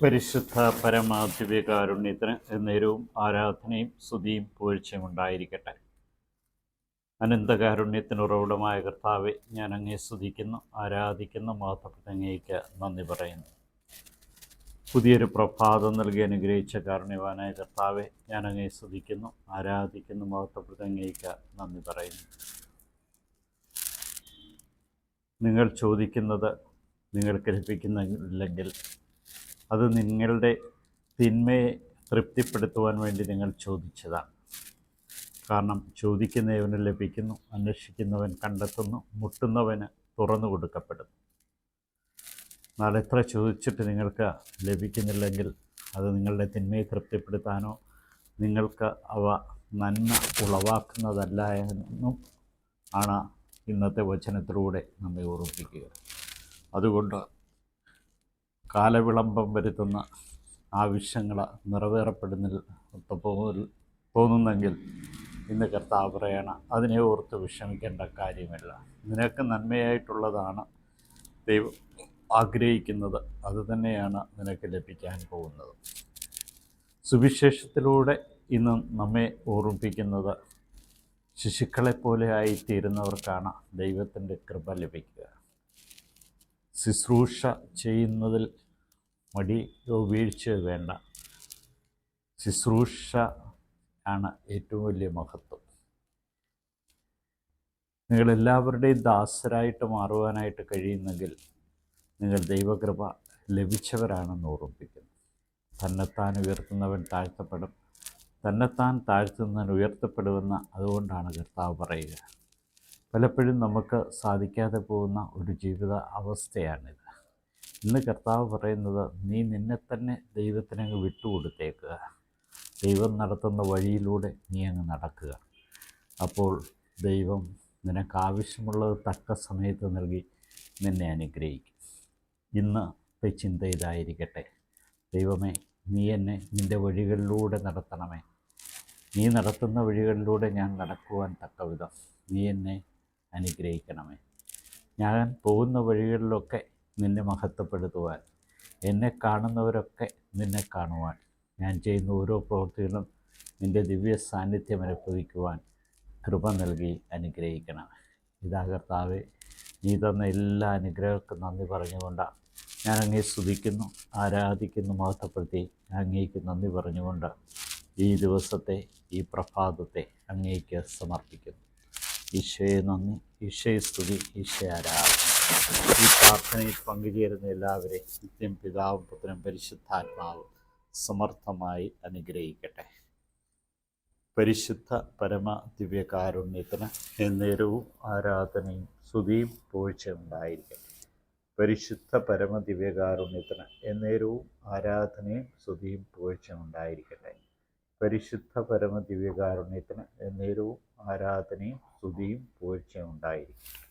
പരിശുദ്ധ പരമാധിപകാരുണ്യത്തിന് എന്നേരവും ആരാധനയും സ്തുതിയും പുകഴ്ചയും ഉണ്ടായിരിക്കട്ടെ. അനന്തകാരുണ്യത്തിന് ഉറവിടമായ കർത്താവെ, ഞാൻ അങ്ങേ സ്തുതിക്കുന്നു, ആരാധിക്കുന്നു, മഹത്വപ്പെട്ട അങ്ങേയ്ക്ക് നന്ദി പറയുന്നു. പുതിയൊരു പ്രഭാതം നൽകി അനുഗ്രഹിച്ച കാരുണ്യവാനായ കർത്താവെ, ഞാൻ അങ്ങേ സ്തുതിക്കുന്നു, ആരാധിക്കുന്നു, മഹത്വപ്പെട്ട അങ്ങേയ്ക്ക് നന്ദി പറയുന്നു. നിങ്ങൾ ചോദിക്കുന്നത് നിങ്ങൾക്ക് ലഭിക്കുന്നില്ലെങ്കിൽ അത് നിങ്ങളുടെ തിന്മയെ തൃപ്തിപ്പെടുത്തുവാൻ വേണ്ടി നിങ്ങൾ ചോദിച്ചതാണ്. കാരണം ചോദിക്കുന്നവന് ലഭിക്കുന്നു, അന്വേഷിക്കുന്നവൻ കണ്ടെത്തുന്നു, മുട്ടുന്നവന് തുറന്നു കൊടുക്കപ്പെടുന്നു. എന്നാൽ എത്ര ചോദിച്ചിട്ട് നിങ്ങൾക്ക് ലഭിക്കുന്നില്ലെങ്കിൽ അത് നിങ്ങളുടെ തിന്മയെ തൃപ്തിപ്പെടുത്താനോ നിങ്ങൾക്ക് അവ നന്മ ഉളവാക്കുന്നതല്ല എന്നും ആണ് ഇന്നത്തെ വചനത്തിലൂടെ നമ്മെ ഓർമ്മിപ്പിക്കുക. അതുകൊണ്ട് കാലവിളംബം വരുത്തുന്ന ആവശ്യങ്ങൾ നിറവേറപ്പെടുന്നില്ല തോന്നുന്നെങ്കിൽ ഇന്ന് കർത്താവ് പറയണം, അതിനെ ഓർത്ത് വിഷമിക്കേണ്ട കാര്യമില്ല. നിനക്ക് നന്മയായിട്ടുള്ളതാണ് ദൈവം ആഗ്രഹിക്കുന്നത്, അതുതന്നെയാണ് നിനക്ക് ലഭിക്കാൻ പോകുന്നത്. സുവിശേഷത്തിലൂടെ ഇന്ന് നമ്മെ ഓർമ്മിപ്പിക്കുന്നത് ശിശുക്കളെപ്പോലെ ആയിത്തീരുന്നവർക്കാണ് ദൈവത്തിൻ്റെ കൃപ ലഭിക്കുക. ശുശ്രൂഷ ചെയ്യുന്നതിൽ മടിയോ വീഴ്ചയോ വേണ്ട. ശുശ്രൂഷ ആണ് ഏറ്റവും വലിയ മഹത്വം. നിങ്ങളെല്ലാവരുടെയും ദാസരായിട്ട് മാറുവാനായിട്ട് കഴിയുന്നെങ്കിൽ നിങ്ങൾ ദൈവകൃപ ലഭിച്ചവരാണെന്ന് ഓർമ്മിപ്പിക്കുന്നു. തന്നെത്താൻ ഉയർത്തുന്നവൻ താഴ്ത്തപ്പെടും, തന്നെത്താൻ താഴ്ത്തുന്നവൻ ഉയർത്തപ്പെടുമെന്ന് അതുകൊണ്ടാണ് കർത്താവ് പറയുക. പലപ്പോഴും നമുക്ക് സാധിക്കാതെ പോകുന്ന ഒരു ജീവിത അവസ്ഥയാണിത്. ഇന്ന് കർത്താവ് പറയുന്നത്, നീ നിന്നെ തന്നെ ദൈവത്തിനങ്ങ് വിട്ടുകൊടുത്തേക്കുക. ദൈവം നടത്തുന്ന വഴിയിലൂടെ നീ അങ്ങ് നടക്കുക. അപ്പോൾ ദൈവം നിനക്കാവശ്യമുള്ളത് തക്ക സമയത്ത് നൽകി നിന്നെ അനുഗ്രഹിക്കും. ഇന്നത്തെ ചിന്ത ഇതായിരിക്കട്ടെ: ദൈവമേ, നീ എന്നെ നിൻ്റെ വഴികളിലൂടെ നടത്തണമേ. നീ നടത്തുന്ന വഴികളിലൂടെ ഞാൻ നടക്കുവാൻ തക്കവിധം നീ എന്നെ അനുഗ്രഹിക്കണമേ. ഞാൻ പോകുന്ന വഴികളിലൊക്കെ നിന്നെ മഹത്വപ്പെടുത്തുവാൻ, എന്നെ കാണുന്നവരൊക്കെ നിന്നെ കാണുവാൻ, ഞാൻ ചെയ്യുന്ന ഓരോ പ്രവൃത്തികളും നിൻ്റെ ദിവ്യ സാന്നിധ്യം അനുഭവിക്കുവാൻ കൃപ നൽകി അനുഗ്രഹിക്കണം. ഇതാ കർത്താവേ, നീ തന്ന എല്ലാ അനുഗ്രഹങ്ങൾക്കും നന്ദി പറഞ്ഞുകൊണ്ട് ഞാൻ അങ്ങേ സ്തുതിക്കുന്നു, ആരാധിക്കുന്നു, മഹത്വപ്പെടുത്തി അങ്ങേക്ക് നന്ദി പറഞ്ഞുകൊണ്ട് ഈ ദിവസത്തെ, ഈ പ്രഭാതത്തെ അങ്ങേക്ക് സമർപ്പിക്കുന്നു. ഈശോയെ നന്ദി, ഈശോയെ സ്തുതി, ഈശോയെ ആരാധന. ഈ പ്രാർത്ഥനയിൽ പങ്കുചേരുന്ന എല്ലാവരെയും നിത്യം പിതാവും പുത്രനും പരിശുദ്ധാത്മാവും സമർത്ഥമായി അനുഗ്രഹിക്കട്ടെ. പരിശുദ്ധ പരമ ദിവ്യകാരുണ്യത്തിന് എന്നേരവും ആരാധനയും സ്തുതിയും പുകഴ്ചയും ഉണ്ടായിരിക്കട്ടെ. പരിശുദ്ധ പരമ ദിവ്യകാരുണ്യത്തിന് എന്നേരവും ആരാധനയും സ്തുതിയും പുകഴ്ചയും ഉണ്ടായിരിക്കട്ടെ. പരിശുദ്ധ പരമ ദിവ്യകാരുണ്യത്തിന് എന്നേരവും ആരാധനയും സ്തുതിയും പുകഴ്ചയും ഉണ്ടായിരിക്കട്ടെ.